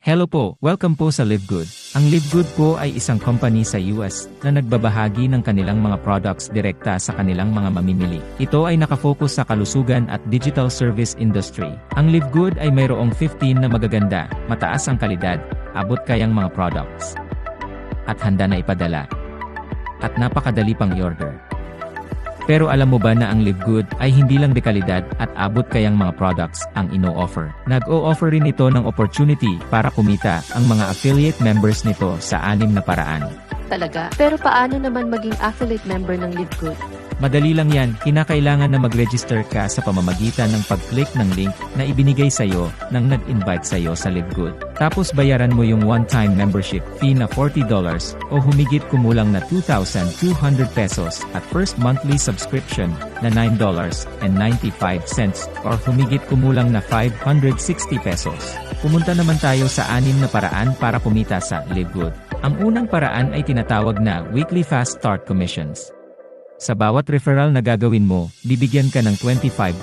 Hello po, welcome po sa LiveGood. Ang LiveGood po ay isang company sa US na nagbabahagi ng kanilang mga products direkta sa kanilang mga mamimili. Ito ay nakafocus sa kalusugan at digital service industry. Ang LiveGood ay mayroong 15 na magaganda, mataas ang kalidad, abot kayang mga products. At handa na ipadala. At napakadali pang i-order. Pero alam mo ba na ang LiveGood ay hindi lang dekalidad at abot kayang mga products ang ino-offer. Nag-o-offer rin ito ng opportunity para kumita ang mga affiliate members nito sa 6 na paraan. Talaga? Pero paano naman maging affiliate member ng LiveGood? Madali lang yan, kinakailangan na mag-register ka sa pamamagitan ng pag-click ng link na ibinigay sa'yo ng nag-invite sa'yo sa LiveGood. Tapos bayaran mo yung one-time membership fee na $40 o humigit kumulang na 2,200 pesos at first monthly subscription na $9.95 or humigit kumulang na 560 pesos. Pumunta naman tayo sa 6 na paraan para kumita sa LiveGood. Ang unang paraan ay tinatawag na Weekly Fast Start Commissions. Sa bawat referral na gagawin mo, bibigyan ka ng $25.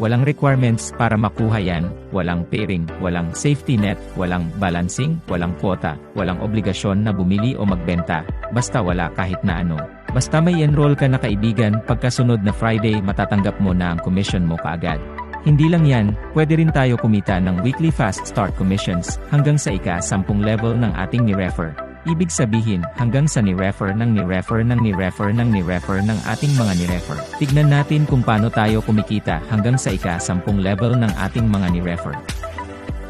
Walang requirements para makuha yan, walang pairing, walang safety net, walang balancing, walang quota, walang obligasyon na bumili o magbenta, basta wala kahit na ano. Basta may enroll ka na kaibigan, pagkasunod na Friday matatanggap mo na ang commission mo kaagad. Hindi lang yan, pwede rin tayo kumita ng Weekly Fast Start Commissions hanggang sa ika-10 level ng ating ni-refer. Ibig sabihin, hanggang sa ni-refer ng ni-refer ng ni-refer ng ni-refer ng ating mga ni-refer. Tignan natin kung paano tayo kumikita hanggang sa ika-10 level ng ating mga ni-refer.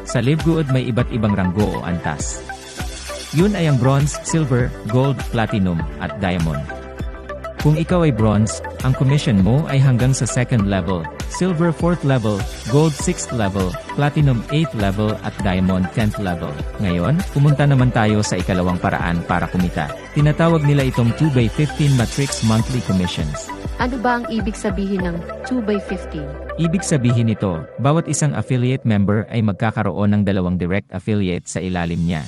Sa LiveGood may iba't ibang ranggo o antas. Yun ay ang bronze, silver, gold, platinum, at diamond. Kung ikaw ay bronze, ang commission mo ay hanggang sa 2nd level, silver 4th level, gold 6th level, platinum 8th level at diamond 10th level. Ngayon, pumunta naman tayo sa ikalawang paraan para kumita. Tinatawag nila itong 2x15 matrix monthly commissions. Ano ba ang ibig sabihin ng 2x15? Ibig sabihin nito, bawat isang affiliate member ay magkakaroon ng 2 direct affiliate sa ilalim niya.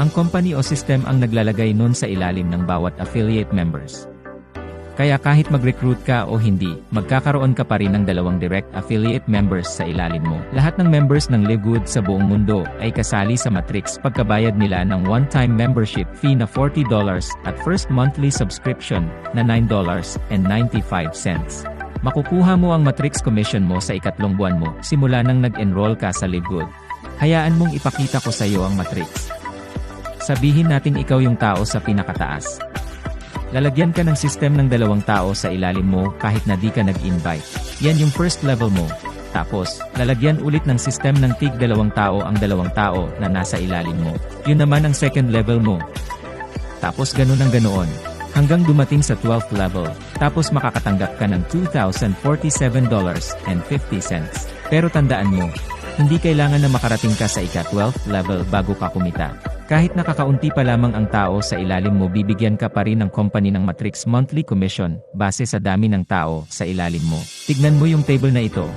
Ang company o system ang naglalagay nun sa ilalim ng bawat affiliate members. Kaya kahit mag-recruit ka o hindi, magkakaroon ka pa rin ng 2 direct affiliate members sa ilalim mo. Lahat ng members ng LiveGood sa buong mundo ay kasali sa matrix pagkabayad nila ng one-time membership fee na $40 at first monthly subscription na $9.95. Makukuha mo ang matrix commission mo sa ikatlong buwan mo simula nang nag-enroll ka sa LiveGood. Hayaan mong ipakita ko sa iyo ang matrix. Sabihin nating ikaw yung tao sa pinakataas. Lalagyan ka ng system ng 2 tao sa ilalim mo kahit na di ka nag-invite. Yan yung first level mo. Tapos, lalagyan ulit ng system ng tig 2 tao ang 2 tao na nasa ilalim mo. Yun naman ang second level mo. Tapos ganun ang ganoon. Hanggang dumating sa 12th level. Tapos makakatanggap ka ng $2,047.50. Pero tandaan mo, hindi kailangan na makarating ka sa ika-12th level bago ka kumita. Kahit nakakaunti pa lamang ang tao sa ilalim mo, bibigyan ka pa rin ng company ng matrix monthly commission base sa dami ng tao sa ilalim mo. Tignan mo yung table na ito.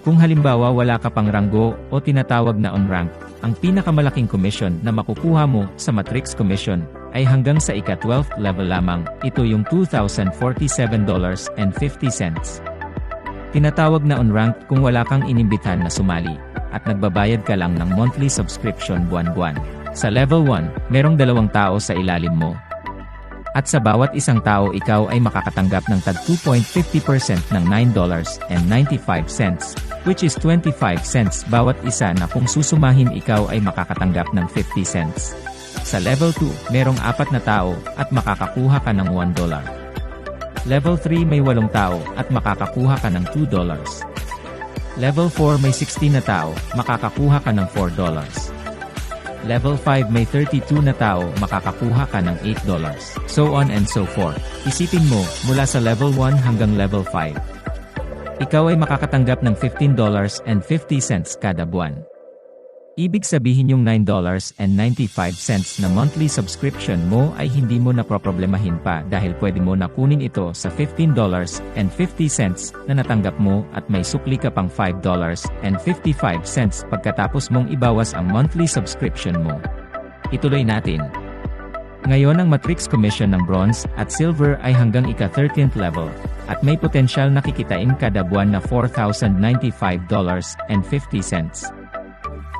Kung halimbawa wala ka pang ranggo o tinatawag na on-rank, ang pinakamalaking commission na makukuha mo sa matrix commission ay hanggang sa ika-12th level lamang. Ito yung $2,047.50. Tinatawag na on-rank kung wala kang inimbitahan na sumali at nagbabayad ka lang ng monthly subscription buwan-buwan. Sa level 1, merong 2 tao sa ilalim mo. At sa bawat isang tao ikaw ay makakatanggap ng tag 2.50% ng $9.95, which is 25 cents bawat isa na kung susumahin ikaw ay makakatanggap ng 50 cents. Sa level 2, merong 4 na tao at makakakuha ka ng $1. Level 3 may 8 tao at makakakuha ka ng $2. Level 4 may 16 na tao, makakakuha ka ng $4. Level 5 may 32 na tao, makakakuha ka ng $8. So on and so forth. Isipin mo, mula sa level 1 hanggang level 5. Ikaw ay makakatanggap ng $15.50 kada buwan. Ibig sabihin yung $9.95 na monthly subscription mo ay hindi mo na problemahin pa dahil pwede mo na kunin ito sa $15.50 na natanggap mo at may sukli ka pang $5.55 pagkatapos mong ibawas ang monthly subscription mo. Ituloy natin. Ngayon ang matrix commission ng bronze at silver ay hanggang ika-13th level at may potensyal na kikitain kada buwan na $4,095.50.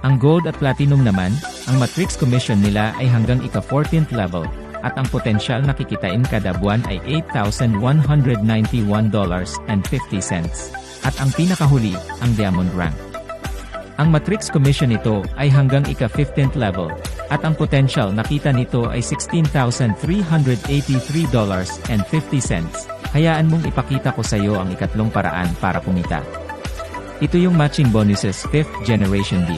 Ang Gold at Platinum naman, ang matrix commission nila ay hanggang ika-14th level, at ang potensyal na kikitain kada buwan ay $8,191.50. At ang pinakahuli, ang Diamond Rank. Ang matrix commission nito ay hanggang ika-15th level, at ang potential na kita nito ay $16,383.50. Hayaan mong ipakita ko sa iyo ang ikatlong paraan para kumita. Ito yung matching bonuses 5th generation D.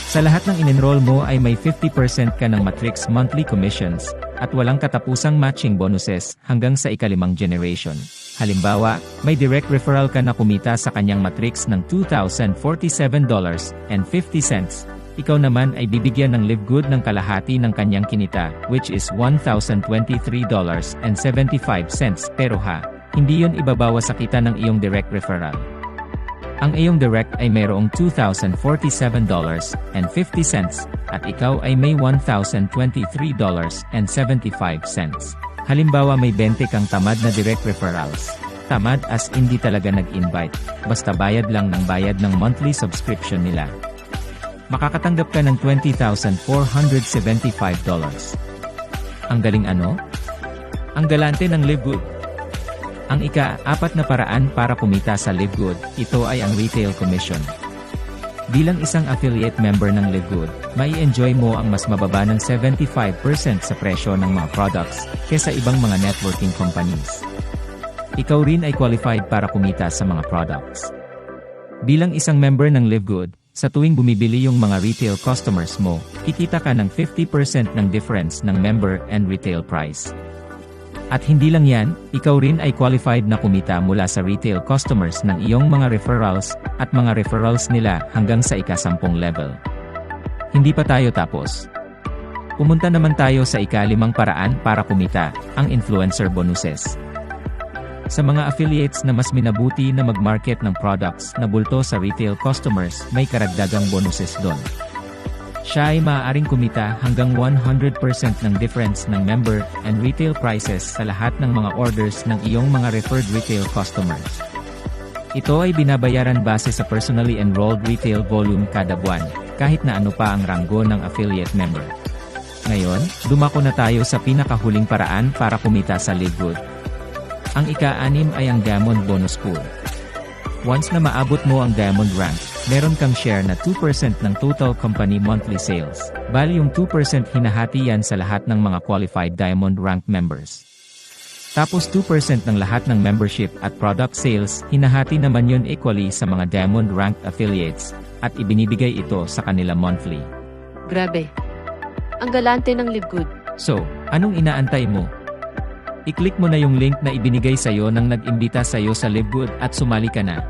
Sa lahat ng in-enroll mo ay may 50% ka ng matrix monthly commissions, at walang katapusang matching bonuses hanggang sa ika-5 generation. Halimbawa, may direct referral ka na kumita sa kanyang matrix ng $2,047.50. Ikaw naman ay bibigyan ng Live Good ng kalahati ng kanyang kinita, which is $1,023.75. Pero hindi yon ibabawa sa kita ng iyong direct referral. Ang iyong direct ay mayroong $2,047.50 at ikaw ay may $1,023.75. Halimbawa may 20 kang tamad na direct referrals. Tamad as hindi talaga nag-invite, basta bayad lang ng bayad ng monthly subscription nila. Makakatanggap ka ng $20,475. Ang galing ano? Ang galante ng Live Good. Ang ika-4 na paraan para kumita sa Live Good, ito ay ang retail commission. Bilang isang affiliate member ng Live Good, mai-enjoy mo ang mas mababa ng 75% sa presyo ng mga products kaysa ibang mga networking companies. Ikaw rin ay qualified para kumita sa mga products. Bilang isang member ng Live Good, sa tuwing bumibili yung mga retail customers mo, kikita ka ng 50% ng difference ng member and retail price. At hindi lang yan, ikaw rin ay qualified na kumita mula sa retail customers ng iyong mga referrals, at mga referrals nila hanggang sa ika-10 level. Hindi pa tayo tapos. Pumunta naman tayo sa ika-5 paraan para kumita, ang influencer bonuses. Sa mga affiliates na mas minabuti na mag-market ng products na bulto sa retail customers, may karagdagang bonuses doon. Siya ay maaaring kumita hanggang 100% ng difference ng member and retail prices sa lahat ng mga orders ng iyong mga referred retail customers. Ito ay binabayaran base sa personally enrolled retail volume kada buwan, kahit na ano pa ang ranggo ng affiliate member. Ngayon, dumako na tayo sa pinakahuling paraan para kumita sa Live Good. Ang ika-6 ay ang Diamond Bonus Pool. Once na maabot mo ang Diamond Rank, meron kang share na 2% ng total company monthly sales. Bali yung 2% hinahati yan sa lahat ng mga qualified Diamond Rank members. Tapos 2% ng lahat ng membership at product sales, hinahati naman yun equally sa mga Diamond Rank affiliates, at ibinibigay ito sa kanila monthly. Grabe. Ang galante ng Live Good. So, anong inaantay mo? I-click mo na yung link na ibinigay sa'yo nang nag-imbita sa'yo sa Live Good at sumali ka na.